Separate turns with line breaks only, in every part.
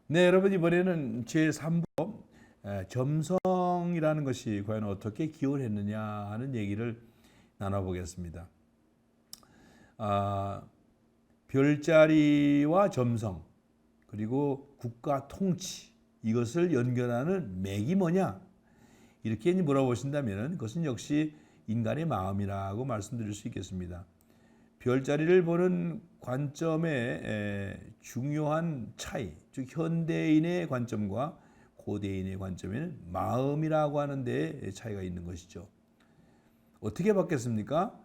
네, 여러분 이번에는 제3부 점성이라는 것이 과연 어떻게 기원했느냐 하는 얘기를 나눠보겠습니다. 별자리와 점성 그리고 국가 통치 이것을 연결하는 맥이 뭐냐 이렇게 물어보신다면 그것은 역시 인간의 마음이라고 말씀드릴 수 있겠습니다. 별자리를 보는 관점의 중요한 차이, 즉 현대인의 관점과 고대인의 관점에는 마음이라고 하는 데 차이가 있는 것이죠. 어떻게 바뀌었습니까?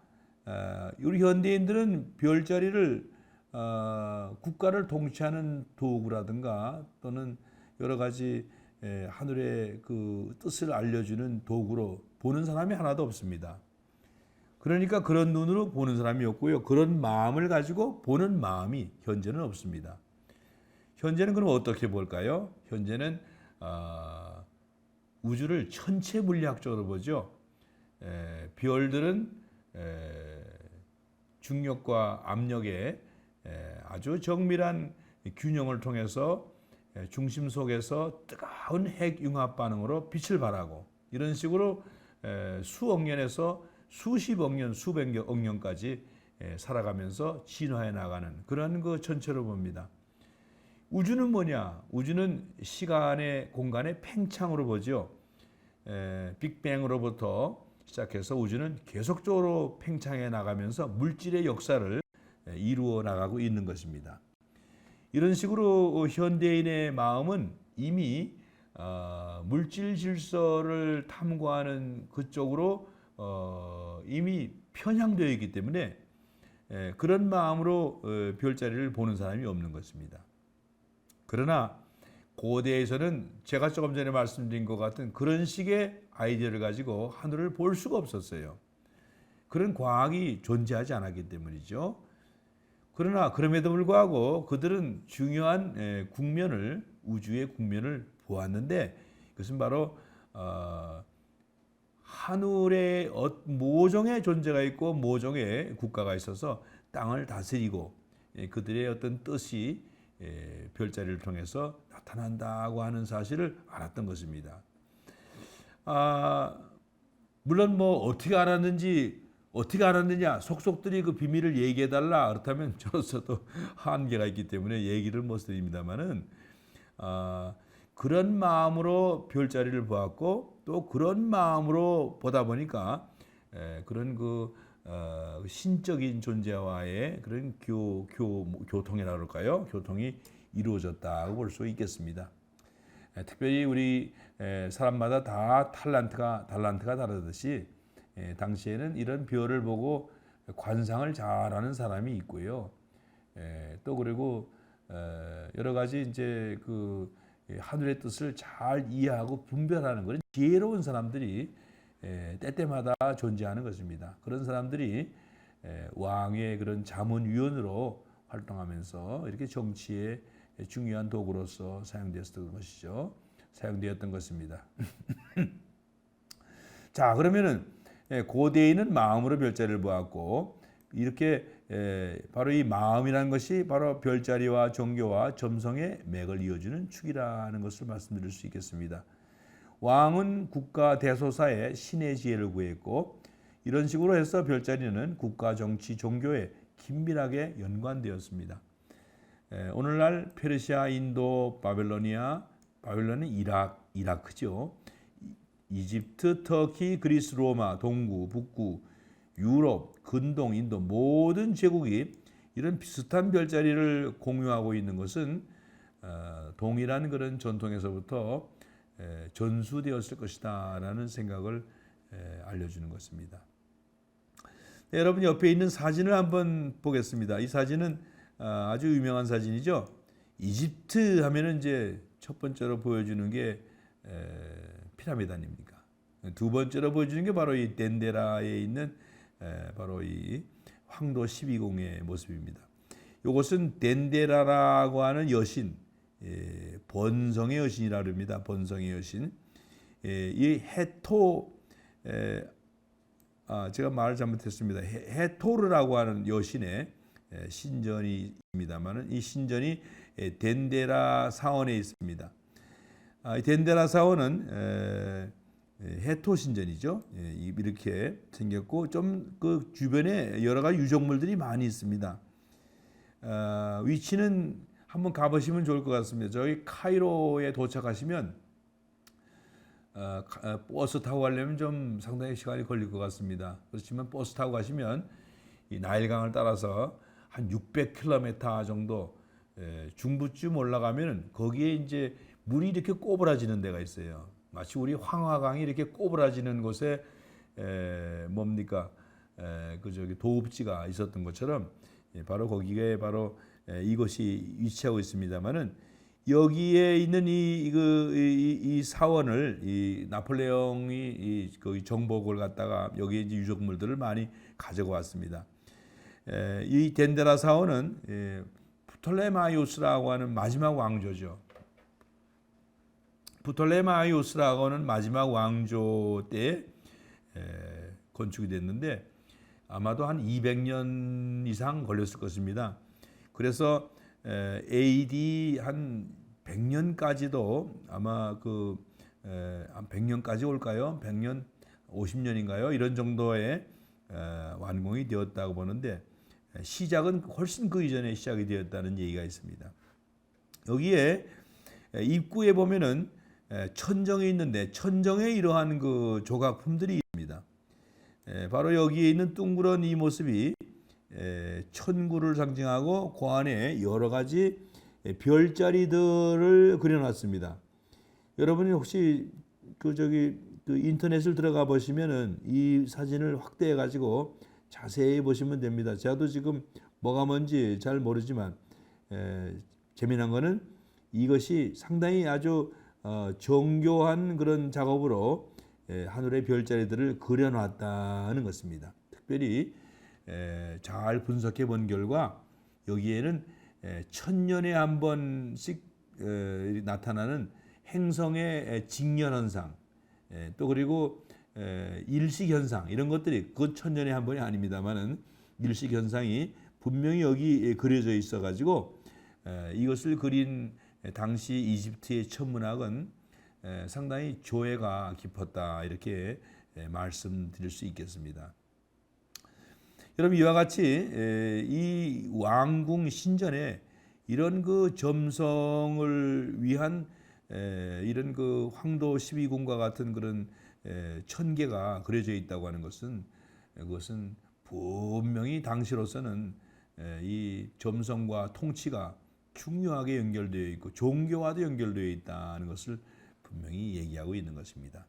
우리 현대인들은 별자리를 국가를 통치하는 도구라든가 또는 여러 가지 하늘의 그 뜻을 알려주는 도구로 보는 사람이 하나도 없습니다. 그러니까 그런 눈으로 보는 사람이 없고요. 그런 마음을 가지고 보는 마음이 현재는 없습니다. 현재는 그럼 어떻게 볼까요? 현재는 우주를 천체 물리학적으로 보죠. 별들은 중력과 압력의 아주 정밀한 균형을 통해서 중심 속에서 뜨거운 핵융합 반응으로 빛을 발하고 이런 식으로 수억 년에서 수십억 년, 수백억 년까지 살아가면서 진화해 나가는 그런 그 전체로 봅니다. 우주는 뭐냐? 우주는 시간의 공간의 팽창으로 보죠. 빅뱅으로부터 시작해서 우주는 계속적으로 팽창해 나가면서 물질의 역사를 이루어 나가고 있는 것입니다. 이런 식으로 현대인의 마음은 이미 물질 질서를 탐구하는 그쪽으로 이미 편향되어 있기 때문에 그런 마음으로 별자리를 보는 사람이 없는 것입니다. 그러나 고대에서는 제가 조금 전에 말씀드린 것 같은 그런 식의 아이디어를 가지고 하늘을 볼 수가 없었어요. 그런 과학이 존재하지 않았기 때문이죠. 그러나 그럼에도 불구하고 그들은 중요한 국면을 우주의 국면을 보았는데 그것은 바로 하늘에 모종의 존재가 있고 모종의 국가가 있어서 땅을 다스리고 그들의 어떤 뜻이 별자리를 통해서 나타난다고 하는 사실을 알았던 것입니다. 물론 뭐 어떻게 알았느냐 속속들이 그 비밀을 얘기해달라 그렇다면 저로서도 한계가 있기 때문에 얘기를 못 드립니다만은 그런 마음으로 별자리를 보았고 또 그런 마음으로 보다 보니까 그런 그 신적인 존재와의 그런 교통이라고 할까요? 교통이 이루어졌다고 볼 수 있겠습니다. 특별히 우리 사람마다 다 달란트가 다르듯이 당시에는 이런 별을 보고 관상을 잘하는 사람이 있고요. 또 그리고 여러 가지 이제 그 하늘의 뜻을 잘 이해하고 분별하는 그런 지혜로운 사람들이 때때마다 존재하는 것입니다. 그런 사람들이 왕의 그런 자문위원으로 활동하면서 이렇게 정치의 중요한 도구로서 사용되었던 것이죠. 사용되었던 것입니다. 자, 그러면은 고대인은 마음으로 별자리를 보았고 이렇게 바로 이 마음이라는 것이 바로 별자리와 종교와 점성의 맥을 이어주는 축이라는 것을 말씀드릴 수 있겠습니다. 왕은 국가 대소사에 신의 지혜를 구했고 이런 식으로 해서 별자리는 국가 정치 종교에 긴밀하게 연관되었습니다. 오늘날 페르시아, 인도, 바벨론은 이라크죠. 이집트, 터키, 그리스, 로마, 동구, 북구, 유럽, 근동, 인도 모든 제국이 이런 비슷한 별자리를 공유하고 있는 것은 동일한 그런 전통에서부터 전수되었을 것이다라는 생각을 알려주는 것입니다. 네, 여러분 옆에 있는 사진을 한번 보겠습니다. 이 사진은 아주 유명한 사진이죠. 이집트 하면은 이제 첫 번째로 보여주는 게 피라미드 아닙니까? 두 번째로 보여주는 게 바로 이 덴데라에 있는 바로 이 황도 12궁의 모습입니다. 이것은 덴데라라고 하는 여신, 번성의 여신이라고 합니다. 번성의 여신. 이 헤토, 제가 말을 잘못했습니다. 헤토르라고 하는 여신의 신전이 있습니다만은 이 신전이 덴데라 사원에 있습니다. 이 덴데라 사원은 해토 신전이죠. 이렇게 생겼고 좀 그 주변에 여러 가지 유적물들이 많이 있습니다. 위치는 한번 가보시면 좋을 것 같습니다. 저희 카이로에 도착하시면 버스 타고 가려면 좀 상당히 시간이 걸릴 것 같습니다. 그렇지만 버스 타고 가시면 이 나일강을 따라서 한 600km 정도 중부쯤 올라가면 거기에 이제 물이 이렇게 꼬부라지는 데가 있어요. 마치 우리 황화강이 이렇게 꼬부라지는 곳에 뭡니까 그 저기 도읍지가 있었던 것처럼 바로 거기에 바로 이것이 위치하고 있습니다만은 여기에 있는 이 사원을 이 나폴레옹이 그 정복을 갖다가 여기에 이제 유적물들을 많이 가지고 왔습니다. 이 덴데라 사원은 프톨레마이오스라고 하는 마지막 왕조죠. 프톨레마이오스라고 하는 마지막 왕조 때 건축이 됐는데 아마도 한 200년 이상 걸렸을 것입니다. 그래서 AD 한 100년까지도 아마 한 100년까지 올까요? 100년, 50년인가요? 이런 정도의 완공이 되었다고 보는데 시작은 훨씬 그 이전에 시작이 되었다는 얘기가 있습니다. 여기에 입구에 보면은 천정이 있는데 천정에 이러한 그 조각품들이 있습니다. 바로 여기에 있는 둥그런 이 모습이 천구를 상징하고 그 안에 여러 가지 별자리들을 그려놨습니다. 여러분이 혹시 그 인터넷을 들어가 보시면은 이 사진을 확대해 가지고 자세히 보시면 됩니다. 저도 지금 뭐가 뭔지 잘 모르지만 재미난 거는 이것이 상당히 아주 정교한 그런 작업으로 하늘의 별자리들을 그려놨다는 것입니다. 특별히 잘 분석해 본 결과 여기에는 천년에 한 번씩 나타나는 행성의 직년 현상, 또 그리고 일식 현상 이런 것들이 그 천년에 한 번이 아닙니다만은 일식 현상이 분명히 여기 그려져 있어 가지고 이것을 그린 당시 이집트의 천문학은 상당히 조예가 깊었다 이렇게 말씀드릴 수 있겠습니다. 여러분 이와 같이 이 왕궁 신전에 이런 그 점성을 위한 이런 그 황도 12궁과 같은 그런 천개가 그려져 있다고 하는 것은 그것은 분명히 당시로서는 이 점성과 통치가 중요하게 연결되어 있고 종교와도 연결되어 있다는 것을 분명히 얘기하고 있는 것입니다.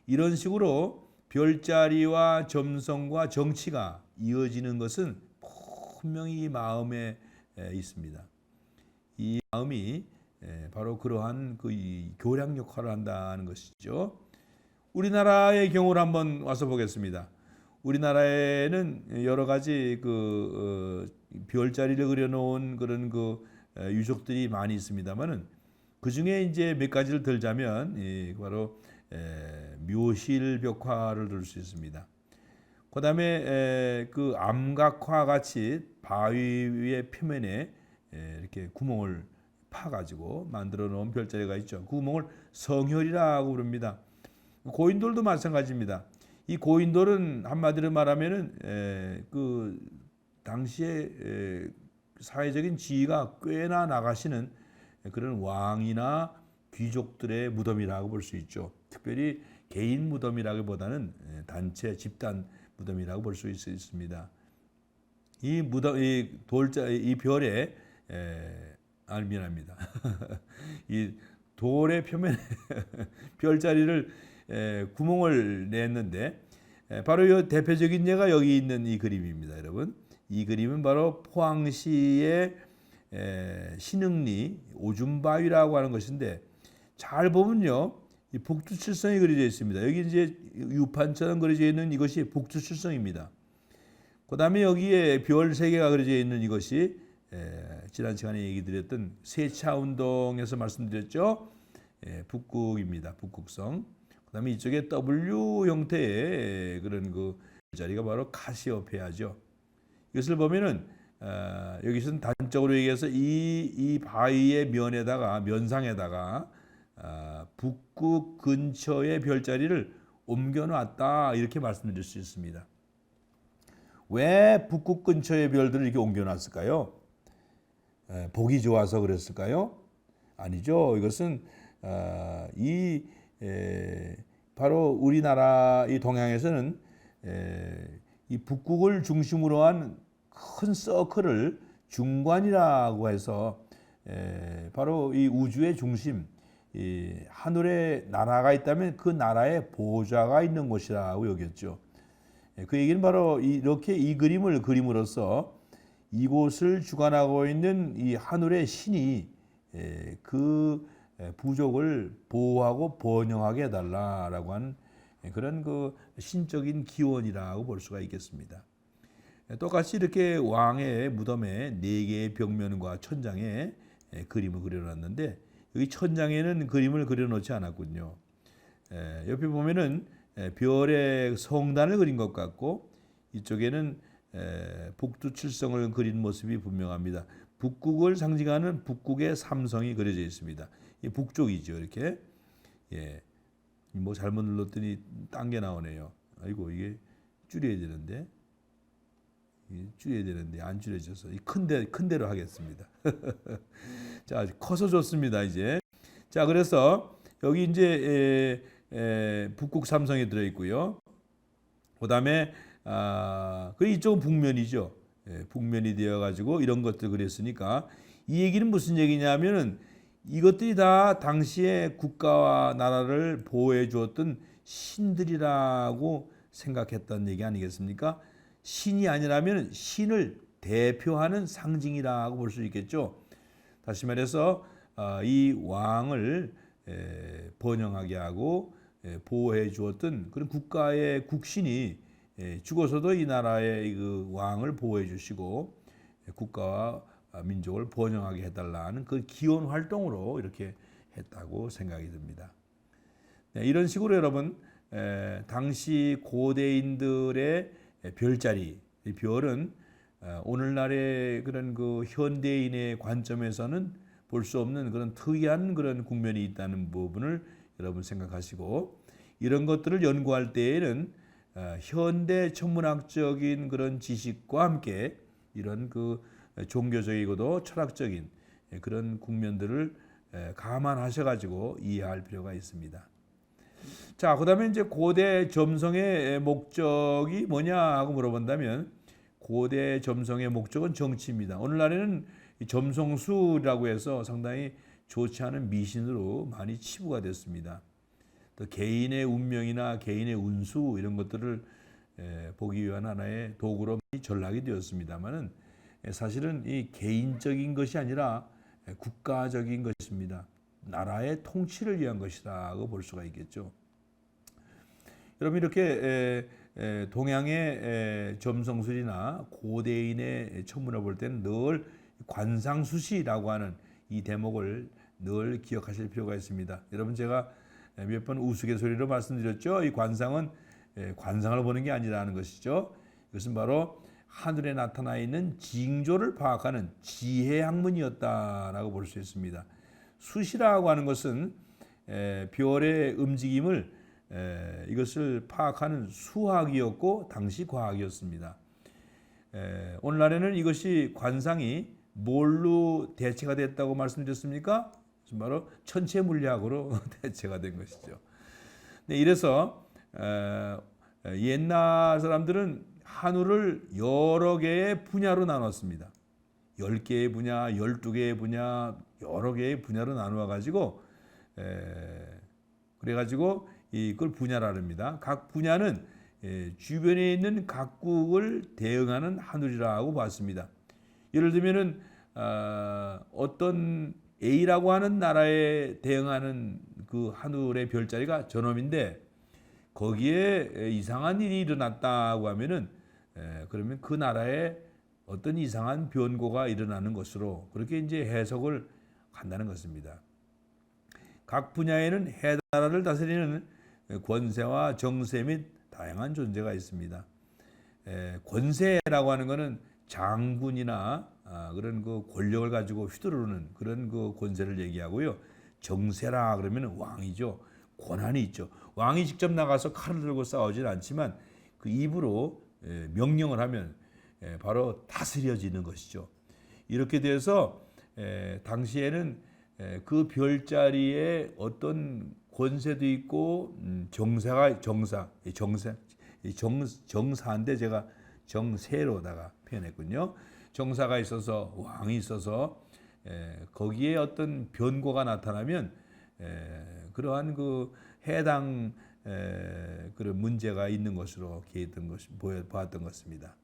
이런 식으로 별자리와 점성과 정치가 이어지는 것은 분명히 이 마음에 있습니다. 이 마음이 바로 그러한 그 교량 역할을 한다는 것이죠. 우리나라의 경우를 한번 와서 보겠습니다. 우리나라에는 여러 가지 별자리를 그려놓은 그런 유적들이 많이 있습니다만은 그 중에 이제 몇 가지를 들자면 바로 묘실 벽화를 들 수 있습니다. 그다음에 그 암각화 같이 바위 위의 표면에 이렇게 구멍을 파가지고 만들어 놓은 별자리가 있죠. 그 구멍을 성혈이라고 부릅니다. 고인돌도 마찬가지입니다. 이 고인돌은 한마디로 말하면은 그 당시에 사회적인 지위가 꽤나 나가시는 그런 왕이나 귀족들의 무덤이라고 볼 수 있죠. 특별히 개인 무덤이라기보다는 단체 집단 무덤이라고 볼 수 있습니다. 이 무덤, 이 별에 미안합니다. 이 돌의 표면에 별자리를 구멍을 냈는데 바로 이 대표적인 예가 여기 있는 이 그림입니다, 여러분. 이 그림은 바로 포항시의 신흥리 오줌바위라고 하는 것인데 잘 보면요, 이 북두칠성이 그려져 있습니다. 여기 이제 유판처럼 그려져 있는 이것이 북두칠성입니다. 그다음에 여기에 별 3개가 그려져 있는 이것이 지난 시간에 얘기 드렸던 세차운동에서 말씀드렸죠. 북극입니다. 북극성. 그다음에 이쪽에 W 형태의 그런 그 자리가 바로 카시오페아죠. 이것을 보면은 여기서는 단적으로 얘기해서 이 바위의 면상에다가 북극 근처의 별자리를 옮겨놨다 이렇게 말씀드릴 수 있습니다. 왜 북극 근처의 별들을 이렇게 옮겨놨을까요? 보기 좋아서 그랬을까요? 아니죠. 이것은 바로 우리나라 이 동양에서는 이 북극을 중심으로 한 큰 서클을 중관이라고 해서 바로 이 우주의 중심, 이 하늘에 나라가 있다면 그 나라에 보좌가 있는 곳이라고 여겼죠. 그 얘기는 바로 이렇게 이 그림을 그림으로써 이곳을 주관하고 있는 이 하늘의 신이 그 부족을 보호하고 번영하게 해달라라고 하는 그런 그 신적인 기원이라고 볼 수가 있겠습니다. 똑같이 이렇게 왕의 무덤에 4개의 벽면과 천장에 그림을 그려놨는데 여기 천장에는 그림을 그려놓지 않았군요. 옆에 보면은 별의 성단을 그린 것 같고 이쪽에는 북두칠성을 그린 모습이 분명합니다. 북극을 상징하는 북극의 삼성이 그려져 있습니다. 이 북쪽이죠, 이렇게. 뭐 잘못 눌렀더니 딴 게 나오네요. 아이고 이게 줄여야 되는데 안 줄여져서 큰 대로 하겠습니다. 자, 커서 좋습니다 이제. 자, 그래서 여기 이제 북극 삼성이 들어 있고요. 그다음에 그 이쪽은 북면이죠. 북면이 되어 가지고 이런 것들 그랬으니까 이 얘기는 무슨 얘기냐면은 이것들이 다 당시에 국가와 나라를 보호해 주었던 신들이라고 생각했던 얘기 아니겠습니까? 신이 아니라면 신을 대표하는 상징이라고 볼 수 있겠죠. 다시 말해서 이 왕을 번영하게 하고 보호해 주었던 그런 국가의 국신이 죽어서도 이 나라의 그 왕을 보호해 주시고 국가와 민족을 번영하게 해달라는 그 기원 활동으로 이렇게 했다고 생각이 듭니다. 이런 식으로 여러분 당시 고대인들의 별자리, 이 별은 오늘날의 그런 그 현대인의 관점에서는 볼 수 없는 그런 특이한 그런 국면이 있다는 부분을 여러분 생각하시고 이런 것들을 연구할 때에는 현대 천문학적인 그런 지식과 함께 이런 그 종교적이고도 철학적인 그런 국면들을 감안하셔가지고 이해할 필요가 있습니다. 자, 그다음에 이제 고대 점성의 목적이 뭐냐 하고 물어본다면 고대 점성의 목적은 정치입니다. 오늘날에는 점성술이라고 해서 상당히 좋지 않은 미신으로 많이 치부가 됐습니다. 또 개인의 운명이나 개인의 운수 이런 것들을 보기 위한 하나의 도구로 전락이 되었습니다만은 사실은 이 개인적인 것이 아니라 국가적인 것입니다. 나라의 통치를 위한 것이라고 볼 수가 있겠죠. 여러분 이렇게 동양의 점성술이나 고대인의 천문을 볼 때는 늘 관상수시라고 하는 이 대목을 늘 기억하실 필요가 있습니다. 여러분 제가 몇 번 우스갯소리로 말씀드렸죠. 이 관상은 관상을 보는 게 아니라는 것이죠. 이것은 바로 하늘에 나타나 있는 징조를 파악하는 지혜학문이었다라고 볼 수 있습니다. 수시라고 하는 것은 별의 움직임을 이것을 파악하는 수학이었고 당시 과학이었습니다. 오늘날에는 이것이 관상이 뭘로 대체가 됐다고 말씀드렸습니까? 바로 천체 물리학으로 대체가 된 것이죠. 이래서 옛날 사람들은 하늘을 여러 개의 분야로 나눴습니다. 10개의 분야, 12개의 분야, 여러 개의 분야로 나누어 가지고 그래가지고 이걸 분야라 합니다. 각 분야는 주변에 있는 각국을 대응하는 하늘이라고 봤습니다. 예를 들면은 어떤 A라고 하는 나라에 대응하는 그 하늘의 별자리가 저놈인데 거기에 이상한 일이 일어났다고 하면은 그러면 그 나라에 어떤 이상한 변고가 일어나는 것으로 그렇게 이제 해석을 한다는 것입니다. 각 분야에는 해 나라를 다스리는 권세와 정세 및 다양한 존재가 있습니다. 권세라고 하는 것은 장군이나 그런 그 권력을 가지고 휘두르는 그런 그 권세를 얘기하고요. 정세라 그러면 왕이죠. 권한이 있죠. 왕이 직접 나가서 칼을 들고 싸우지는 않지만 그 입으로 명령을 하면 바로 다스려지는 것이죠. 이렇게 돼서 당시에는 그 별자리에 어떤 권세도 있고 정사인데 제가 정세로다가 표현했군요. 정사가 있어서 왕이 있어서 거기에 어떤 변고가 나타나면 그러한 그 해당 그런 문제가 있는 것으로 보았던 것입니다.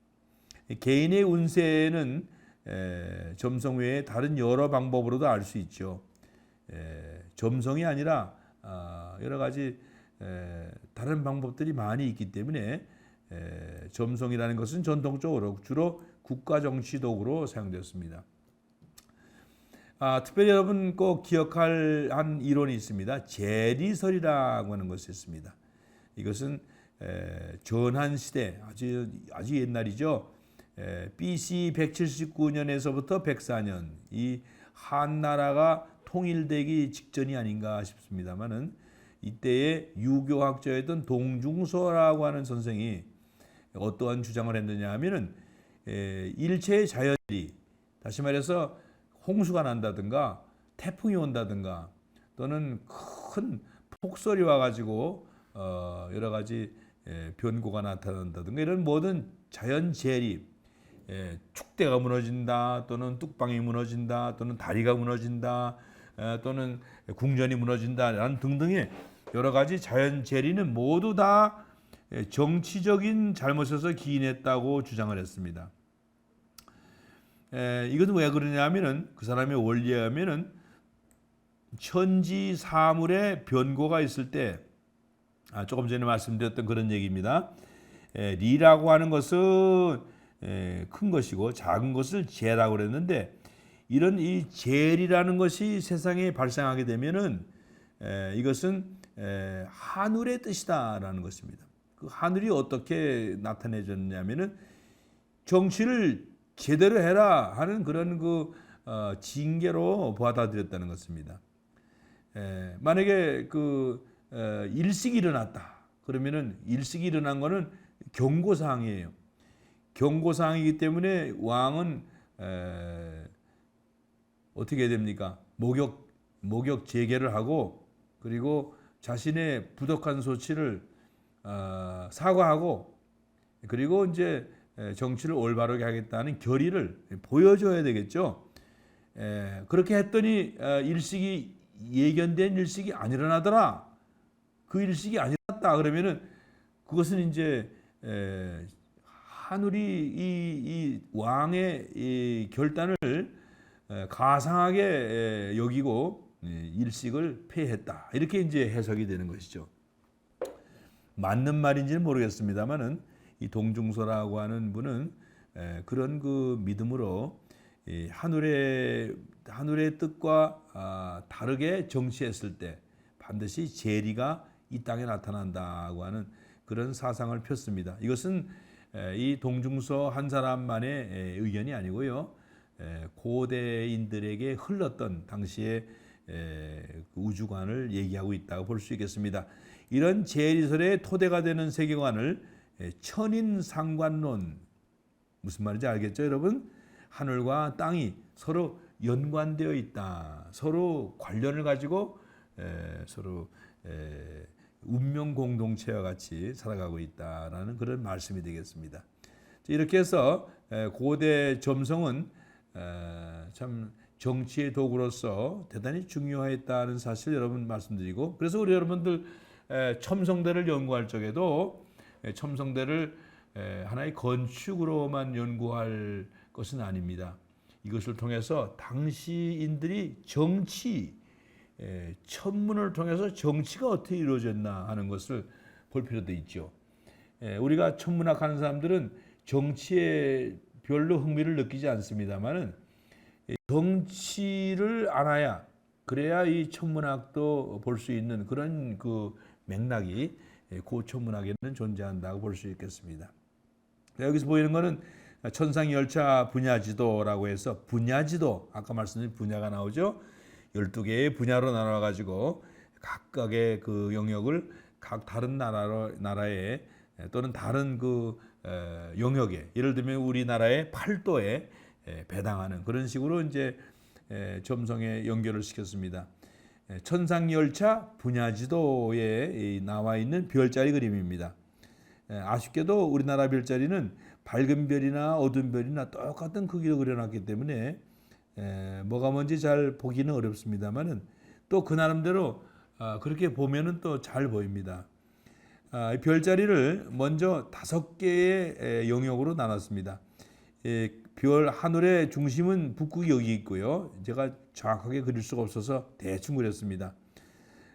개인의 운세는 점성 외에 다른 여러 방법으로도 알 수 있죠. 점성이 아니라 여러 가지 다른 방법들이 많이 있기 때문에 점성이라는 것은 전통적으로 주로 국가 정치 도구로 사용되었습니다. 특별히 여러분 꼭 기억할 한 이론이 있습니다. 제리설이라고 하는 것이 있습니다. 이것은 전한 시대 아주 옛날이죠. BC 179년에서부터 104년 이 한나라가 통일되기 직전이 아닌가 싶습니다만은 이때의 유교학자였던 동중서라고 하는 선생이 어떠한 주장을 했느냐 하면은 일체의 자연이 다시 말해서 홍수가 난다든가 태풍이 온다든가 또는 큰 폭설이 와가지고 여러 가지 변고가 나타난다든가 이런 모든 자연 재해 축대가 무너진다 또는 뚝방이 무너진다 또는 다리가 무너진다 또는 궁전이 무너진다라는 등등의 여러 가지 자연 재해는 모두 다 정치적인 잘못에서 기인했다고 주장을 했습니다. 이것은 왜 그러냐면은 그 사람의 원리에 의하면은 천지 사물의 변고가 있을 때 조금 전에 말씀드렸던 그런 얘기입니다. 리라고 하는 것은 큰 것이고 작은 것을 재라고 그랬는데 이런 이 재리라는 것이 세상에 발생하게 되면은 이것은 하늘의 뜻이다라는 것입니다. 그 하늘이 어떻게 나타내졌냐면은 정치를 제대로 해라 하는 그런 그 징계로 받아들였다는 것입니다. 만약에 그 일식이 일어났다 그러면은 일식이 일어난 거는 경고사항이에요. 경고사항이기 때문에 왕은 어떻게 해야 됩니까? 목욕 재개를 하고 그리고 자신의 부덕한 소치를 사과하고 그리고 이제 정치를 올바르게 하겠다는 결의를 보여줘야 되겠죠. 그렇게 했더니 일식이 예견된 일식이 안 일어나더라. 그 일식이 안 일어났다 그러면은 그것은 이제 하늘이 이 왕의 이 결단을 가상하게 여기고 일식을 폐했다. 이렇게 이제 해석이 되는 것이죠. 맞는 말인지는 모르겠습니다만은 이 동중서라고 하는 분은 그런 그 믿음으로 하늘의 뜻과 다르게 정치했을 때 반드시 재리가 이 땅에 나타난다고 하는 그런 사상을 폈습니다. 이것은 이 동중서 한 사람만의 의견이 아니고요. 고대인들에게 흘렀던 당시의 우주관을 얘기하고 있다고 볼 수 있겠습니다. 이런 재리설의 토대가 되는 세계관을 천인상관론 무슨 말인지 알겠죠, 여러분? 하늘과 땅이 서로 연관되어 있다. 서로 관련을 가지고 서로 운명 공동체와 같이 살아가고 있다라는 그런 말씀이 되겠습니다. 이렇게 해서 고대 점성은 참 정치의 도구로서 대단히 중요했다는 사실 여러분 말씀드리고 그래서 우리 여러분들 첨성대를 연구할 적에도 첨성대를 하나의 건축으로만 연구할 것은 아닙니다. 이것을 통해서 당시인들이 정치, 천문을 통해서 정치가 어떻게 이루어졌나 하는 것을 볼 필요도 있죠. 우리가 천문학 하는 사람들은 정치에 별로 흥미를 느끼지 않습니다만은 정치를 알아야 그래야 이 천문학도 볼 수 있는 그런 그 맥락이 고천문학에는 존재한다고 볼 수 있겠습니다. 여기서 보이는 것은 천상열차 분야지도라고 해서 분야지도 아까 말씀드린 분야가 나오죠. 12개의 분야로 나눠 가지고 각각의 그 영역을 각 다른 나라에 또는 다른 그 영역에 예를 들면 우리나라의 팔도에 배당하는 그런 식으로 이제 점성에 연결을 시켰습니다. 천상열차 분야지도에 나와 있는 별자리 그림입니다. 아쉽게도 우리나라 별자리는 밝은 별이나 어두운 별이나 똑같은 크기로 그려놨기 때문에 뭐가 뭔지 잘 보기는 어렵습니다만은 또 그 나름대로 그렇게 보면은 또 잘 보입니다. 별자리를 먼저 5개의 영역으로 나눴습니다. 별 하늘의 중심은 북극이 여기 있고요. 제가 정확하게 그릴 수가 없어서 대충 그렸습니다.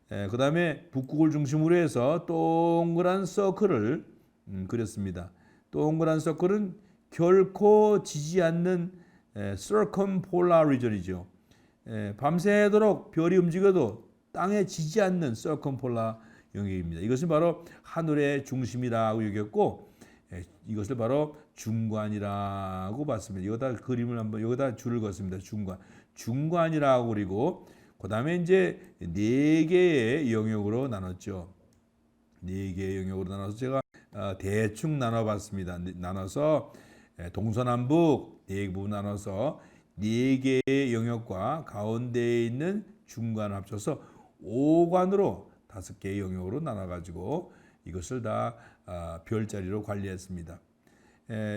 그 다음에 북극을 중심으로 해서 동그란 서클을 그렸습니다. 동그란 서클은 결코 지지 않는 circumpolar region이죠. 밤새도록 별이 움직여도 땅에 지지 않는 circumpolar 영역입니다. 이것은 바로 하늘의 중심이라고 여겼고 이것을 바로 중관이라고 봤습니다. 여기다 그림을 한번 여기다 줄을 그었습니다. 중관이라고 그리고 그 다음에 이제 4개의 영역으로 나눴죠. 4개의 영역으로 나눠서 제가 대충 나눠봤습니다. 나눠서 동서남북 4부분 나눠서 4개의 영역과 가운데에 있는 중관을 합쳐서 5관으로 5개의 영역으로 나눠가지고 이것을 다 별자리로 관리했습니다.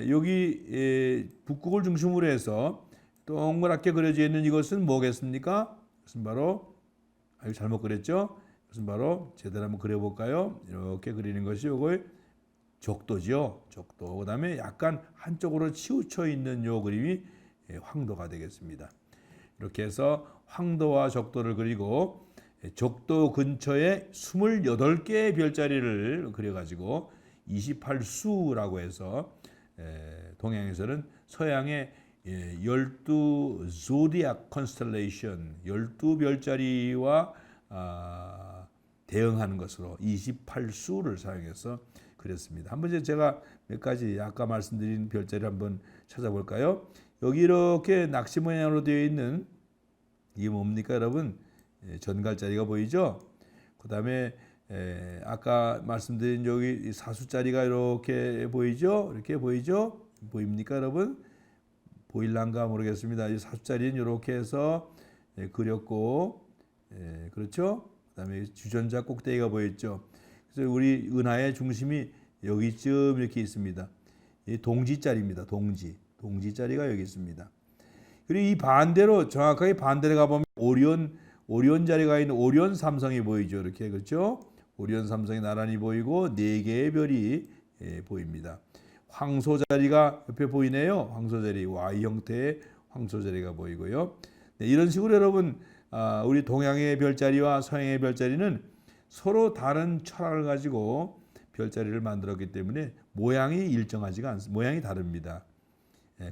여기 북극을 중심으로 해서 동그랗게 그려져 있는 이것은 뭐겠습니까? 이것은 바로 잘못 그렸죠? 이것은 바로 제대로 한번 그려볼까요? 이렇게 그리는 것이 요거 적도죠. 적도. 그다음에 약간 한쪽으로 치우쳐 있는 요 그림이 황도가 되겠습니다. 이렇게 해서 황도와 적도를 그리고 적도 근처에 28개의 별자리를 그려가지고 28수라고 해서 동양에서는 서양의 12 zodiac constellation 12별자리와 대응하는 것으로 28수를 사용해서 그렸습니다. 한번 제가 몇 가지 아까 말씀드린 별자리를 한번 찾아볼까요? 여기 이렇게 낚시 모양으로 되어 있는 이게 뭡니까 여러분? 전갈자리가 보이죠? 그 다음에 아까 말씀드린 여기 사수자리가 이렇게 보이죠? 이렇게 보이죠? 보입니까 여러분? 보일란가 모르겠습니다. 이 사수자리는 이렇게 해서 그렸고 그렇죠? 그 다음에 주전자 꼭대기가 보였죠? 그래서 우리 은하의 중심이 여기쯤 이렇게 있습니다. 이 동지자리입니다. 동지자리가 여기 있습니다. 그리고 이 반대로 정확하게 반대로 가보면 오리온 자리가 있는 오리온 삼성이 보이죠. 이렇게 그렇죠? 오리온 삼성이 나란히 보이고 4개의 별이 보입니다. 황소 자리가 옆에 보이네요. 황소 자리 Y 형태의 황소 자리가 보이고요. 네, 이런 식으로 여러분 우리 동양의 별자리와 서양의 별자리는 서로 다른 철학을 가지고 별자리를 만들었기 때문에 모양이 일정하지가 않습니다. 모양이 다릅니다.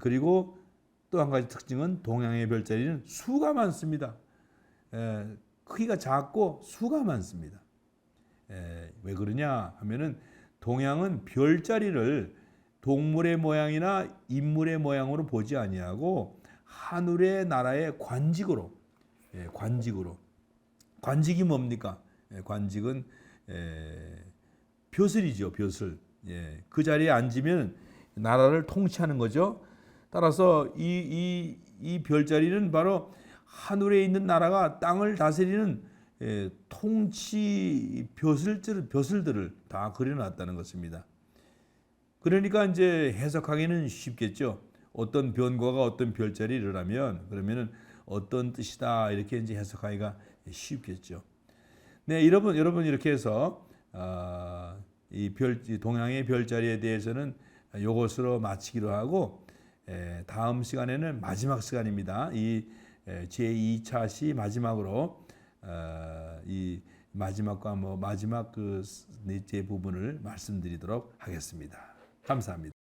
그리고 또 한 가지 특징은 동양의 별자리는 수가 많습니다. 크기가 작고 수가 많습니다. 왜 그러냐 하면은 동양은 별자리를 동물의 모양이나 인물의 모양으로 보지 아니하고 하늘의 나라의 관직으로 관직이 뭡니까? 관직은 벼슬이죠. 벼슬. 그 자리에 앉으면 나라를 통치하는 거죠. 따라서 이 별자리는 바로 하늘에 있는 나라가 땅을 다스리는 통치 벼슬들을 다 그려놨다는 것입니다. 그러니까 이제 해석하기는 쉽겠죠. 어떤 변과가 어떤 별자리를 하면 그러면은 어떤 뜻이다 이렇게 이제 해석하기가 쉽겠죠. 네, 여러분 이렇게 해서 이 동양의 별자리에 대해서는 이것으로 마치기로 하고 다음 시간에는 마지막 시간입니다. 이 제2차 시 마지막으로 이 마지막 그 넷째 부분을 말씀드리도록 하겠습니다. 감사합니다.